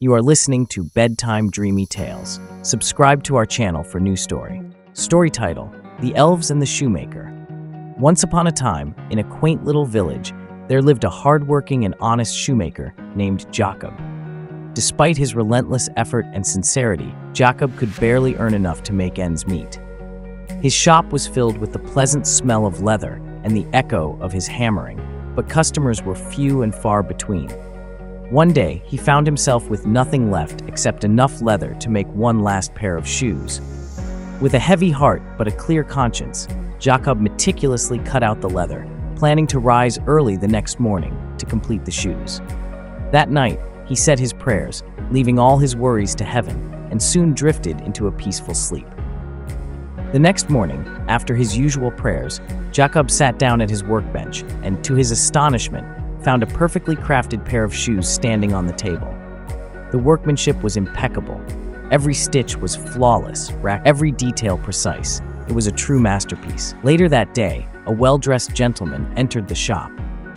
You are listening to Bedtime Dreamy Tales. Subscribe to our channel for new story. Story title: The Elves and the Shoemaker. Once upon a time, in a quaint little village, there lived a hardworking and honest shoemaker named Jakob. Despite his relentless effort and sincerity, Jakob could barely earn enough to make ends meet. His shop was filled with the pleasant smell of leather and the echo of his hammering, but customers were few and far between. One day, he found himself with nothing left except enough leather to make one last pair of shoes. With a heavy heart but a clear conscience, Jakob meticulously cut out the leather, planning to rise early the next morning to complete the shoes. That night, he said his prayers, leaving all his worries to heaven, and soon drifted into a peaceful sleep. The next morning, after his usual prayers, Jakob sat down at his workbench and, to his astonishment, found a perfectly crafted pair of shoes standing on the table. The workmanship was impeccable. Every stitch was flawless, every detail precise. It was a true masterpiece. Later that day, a well-dressed gentleman entered the shop.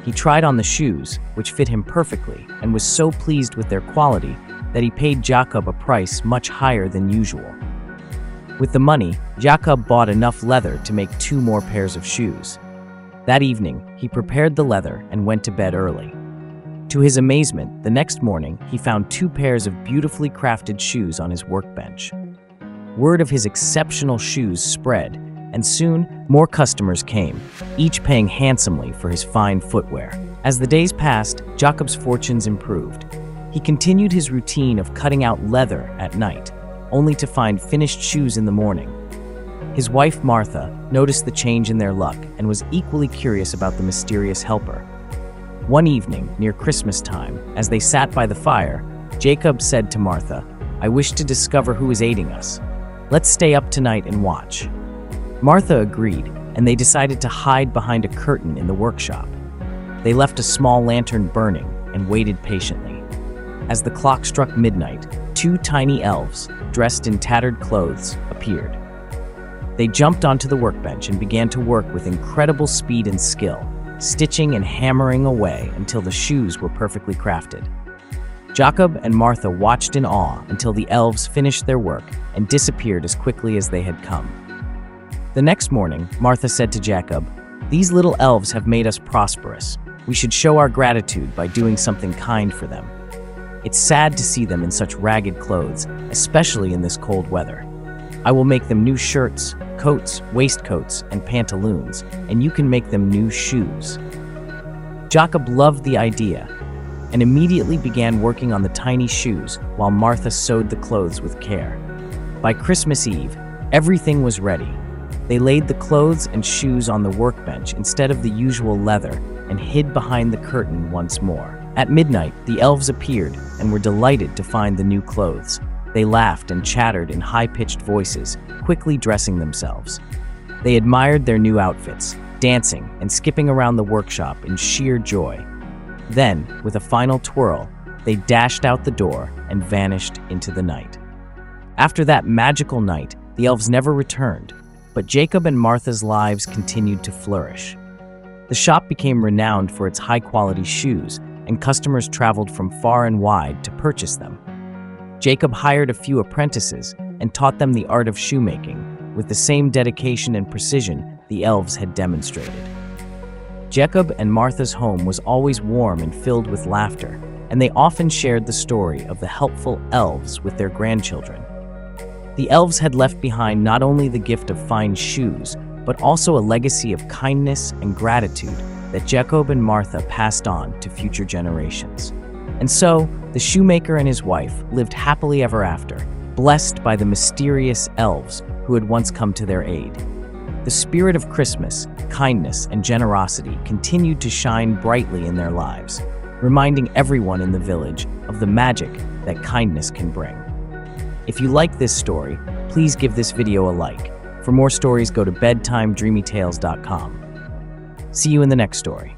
He tried on the shoes, which fit him perfectly, and was so pleased with their quality that he paid Jakob a price much higher than usual. With the money, Jakob bought enough leather to make 2 more pairs of shoes. That evening, he prepared the leather and went to bed early. To his amazement, the next morning, he found 2 pairs of beautifully crafted shoes on his workbench. Word of his exceptional shoes spread, and soon, more customers came, each paying handsomely for his fine footwear. As the days passed, Jakob's fortunes improved. He continued his routine of cutting out leather at night, only to find finished shoes in the morning. His wife, Martha, noticed the change in their luck and was equally curious about the mysterious helper. One evening, near Christmas time, as they sat by the fire, Jakob said to Martha, "I wish to discover who is aiding us. Let's stay up tonight and watch." Martha agreed, and they decided to hide behind a curtain in the workshop. They left a small lantern burning and waited patiently. As the clock struck midnight, 2 tiny elves, dressed in tattered clothes, appeared. They jumped onto the workbench and began to work with incredible speed and skill, stitching and hammering away until the shoes were perfectly crafted. Jakob and Martha watched in awe until the elves finished their work and disappeared as quickly as they had come. The next morning, Martha said to Jakob, "These little elves have made us prosperous. We should show our gratitude by doing something kind for them. It's sad to see them in such ragged clothes, especially in this cold weather. I will make them new shirts, coats, waistcoats, and pantaloons, and you can make them new shoes." Jakob loved the idea and immediately began working on the tiny shoes while Martha sewed the clothes with care. By Christmas Eve, everything was ready. They laid the clothes and shoes on the workbench instead of the usual leather and hid behind the curtain once more. At midnight, the elves appeared and were delighted to find the new clothes. They laughed and chattered in high-pitched voices, quickly dressing themselves. They admired their new outfits, dancing and skipping around the workshop in sheer joy. Then, with a final twirl, they dashed out the door and vanished into the night. After that magical night, the elves never returned, but Jakob and Martha's lives continued to flourish. The shop became renowned for its high-quality shoes, and customers traveled from far and wide to purchase them. Jakob hired a few apprentices and taught them the art of shoemaking with the same dedication and precision the elves had demonstrated. Jakob and Martha's home was always warm and filled with laughter, and they often shared the story of the helpful elves with their grandchildren. The elves had left behind not only the gift of fine shoes, but also a legacy of kindness and gratitude that Jakob and Martha passed on to future generations. And so, the shoemaker and his wife lived happily ever after, blessed by the mysterious elves who had once come to their aid. The spirit of Christmas, kindness, and generosity continued to shine brightly in their lives, reminding everyone in the village of the magic that kindness can bring. If you like this story, please give this video a like. For more stories, go to bedtimedreamytales.com. See you in the next story.